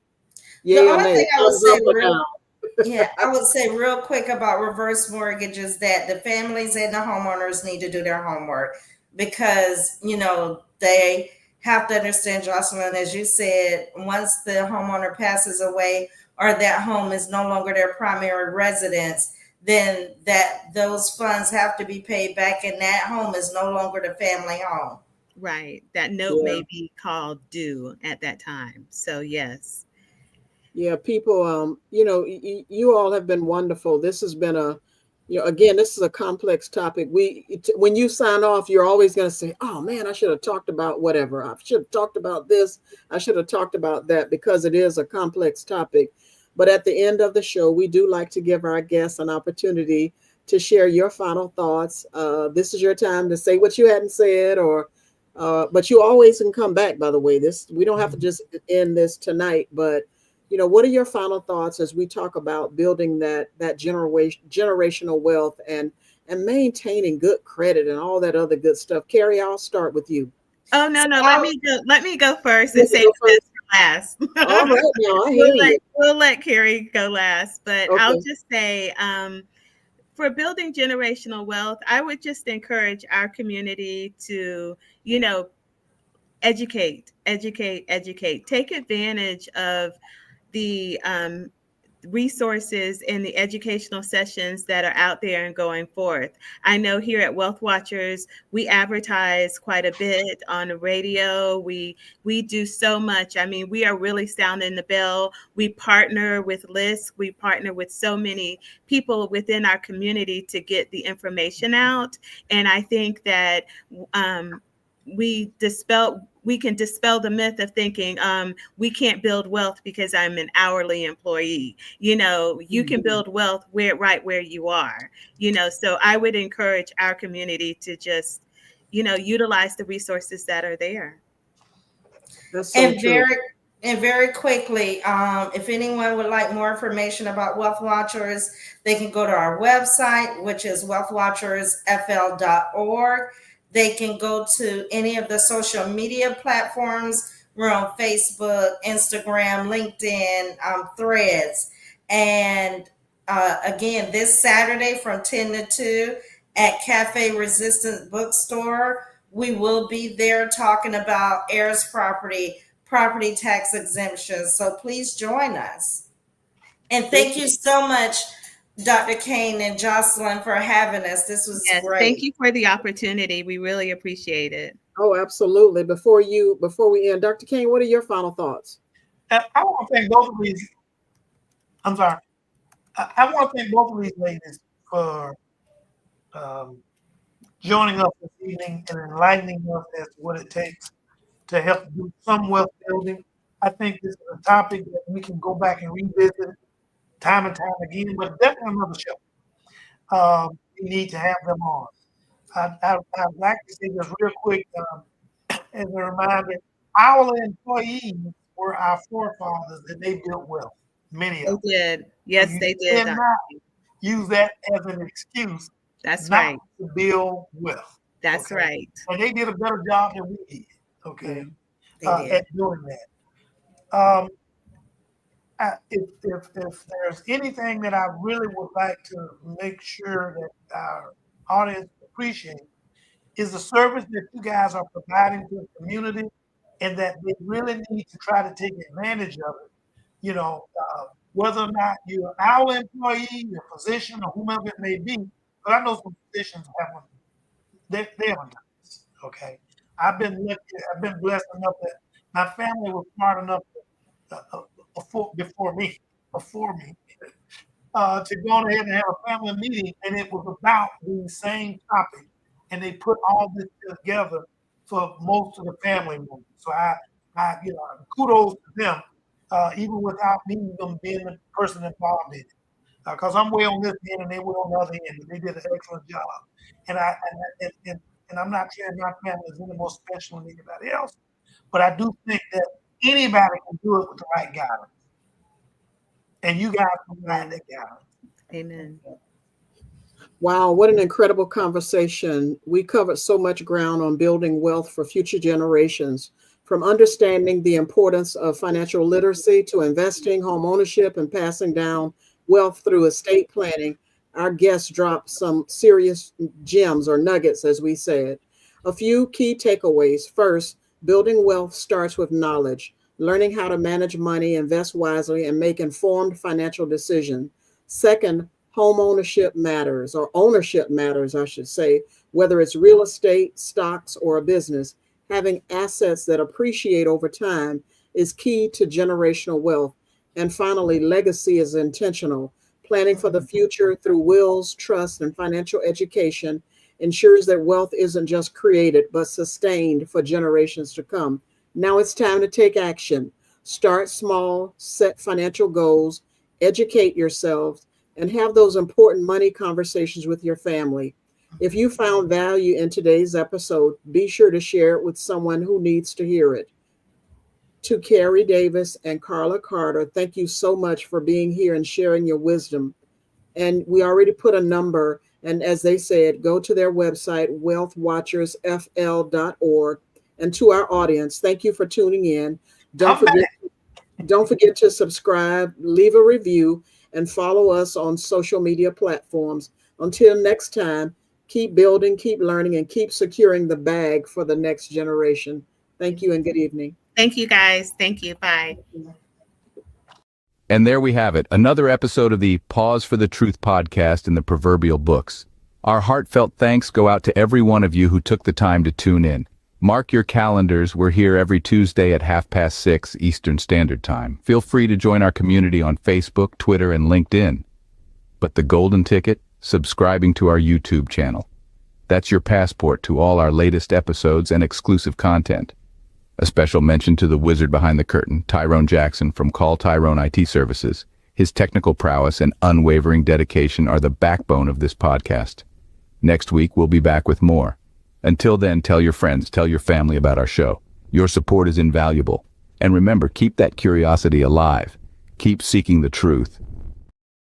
The only thing I would say real quick about reverse mortgage is that the families and the homeowners need to do their homework because, they have to understand, Jocelyn, as you said, once the homeowner passes away or that home is no longer their primary residence, then those funds have to be paid back and that home is no longer the family home. Right. That note may be called due at that time. So yes. Yeah, people, you all have been wonderful. This has been a Again, this is a complex topic. When you sign off, you're always going to say, "Oh man, I should have talked about whatever. I should have talked about this. I should have talked about that," because it is a complex topic. But at the end of the show, we do like to give our guests an opportunity to share your final thoughts. This is your time to say what you hadn't said, but you always can come back. By the way, we don't have to just end this tonight, but what are your final thoughts as we talk about building that generational wealth and maintaining good credit and all that other good stuff? Carrie, I'll start with you. Oh no, let me go first and say this for last. All right, now I hear you. We'll let Carrie go last, but Okay. I'll just say, for building generational wealth, I would just encourage our community to, educate. Take advantage of the resources and the educational sessions that are out there and going forth. I know here at Wealth Watchers, we advertise quite a bit on the radio. We do so much. I mean, we are really sounding the bell. We partner with LISC. We partner with so many people within our community to get the information out. And I think that we can dispel the myth of thinking we can't build wealth because I'm an hourly employee. You can build wealth right where you are. So I would encourage our community to just, utilize the resources that are there. That's so true. Very quickly, if anyone would like more information about Wealth Watchers, they can go to our website, which is wealthwatchersfl.org. They can go to any of the social media platforms. We're on Facebook, Instagram, LinkedIn, Threads. And again, this Saturday from 10 to 2 at Cafe Resistance Bookstore, we will be there talking about heirs property tax exemptions. So please join us. And thank you so much, Dr. Kane and Jocelyn, for having us. This was great. Thank you for the opportunity. We really appreciate it. Oh, absolutely. Before we end, Dr. Kane, what are your final thoughts? I want to thank both of these. I'm sorry. I want to thank both of these ladies for joining us this evening and enlightening us as to what it takes to help do some wealth building. I think this is a topic that we can go back and revisit time and time again, but definitely another show. We need to have them on. I'd like to say this real quick as a reminder, our employees were our forefathers and they built wealth. Many of them. They did. Yes, they did. Cannot use that as an excuse. That's not right. To build wealth. That's right. And they did a better job than we did. Okay. At doing that. If there's anything that I really would like to make sure that our audience appreciates is the service that you guys are providing to the community, and that they really need to try to take advantage of it. Whether or not you're our employee, your physician, or whomever it may be. But I know some physicians haven't. They haven't done this. Okay. I've been lucky. I've been blessed enough that my family was smart enough before me, to go ahead and have a family meeting, and it was about the same topic, and they put all this together for most of the family members. So I kudos to them, even without me them being the person involved in it, because I'm way on this end and they were on the other end, and they did an excellent job. And I'm not saying my family is any more special than anybody else, but I do think that anybody can do it with the right guidance. And you guys provide that guidance. Amen. Wow, what an incredible conversation. We covered so much ground on building wealth for future generations, from understanding the importance of financial literacy to investing, home ownership, and passing down wealth through estate planning. Our guests dropped some serious gems or nuggets, as we said. A few key takeaways. First, building wealth starts with knowledge, learning how to manage money, invest wisely, and make informed financial decisions. Second, home ownership matters, or ownership matters, I should say, whether it's real estate, stocks, or a business. Having assets that appreciate over time is key to generational wealth. And finally, legacy is intentional. Planning for the future through wills, trust, and financial education ensures that wealth isn't just created, but sustained for generations to come. Now it's time to take action. Start small, set financial goals, educate yourselves, and have those important money conversations with your family. If you found value in today's episode, be sure to share it with someone who needs to hear it. To Carrie Davis and Carla Carter, thank you so much for being here and sharing your wisdom. And we already put a number, and as they said, go to their website, wealthwatchersfl.org. And to our audience, thank you for tuning in. Don't forget to subscribe, leave a review, and follow us on social media platforms. Until next time, keep building, keep learning, and keep securing the bag for the next generation. Thank you and good evening. Thank you, guys. Thank you. Bye. And there we have it, another episode of the Pause for the Truth podcast in the proverbial books. Our heartfelt thanks go out to every one of you who took the time to tune in. Mark your calendars, we're here every Tuesday at 6:30 Eastern Standard Time. Feel free to join our community on Facebook, Twitter, and LinkedIn. But the golden ticket? Subscribing to our YouTube channel. That's your passport to all our latest episodes and exclusive content. A special mention to the wizard behind the curtain, Tyrone Jackson from Call Tyrone IT Services. His technical prowess and unwavering dedication are the backbone of this podcast. Next week, we'll be back with more. Until then, tell your friends, tell your family about our show. Your support is invaluable. And remember, keep that curiosity alive. Keep seeking the truth.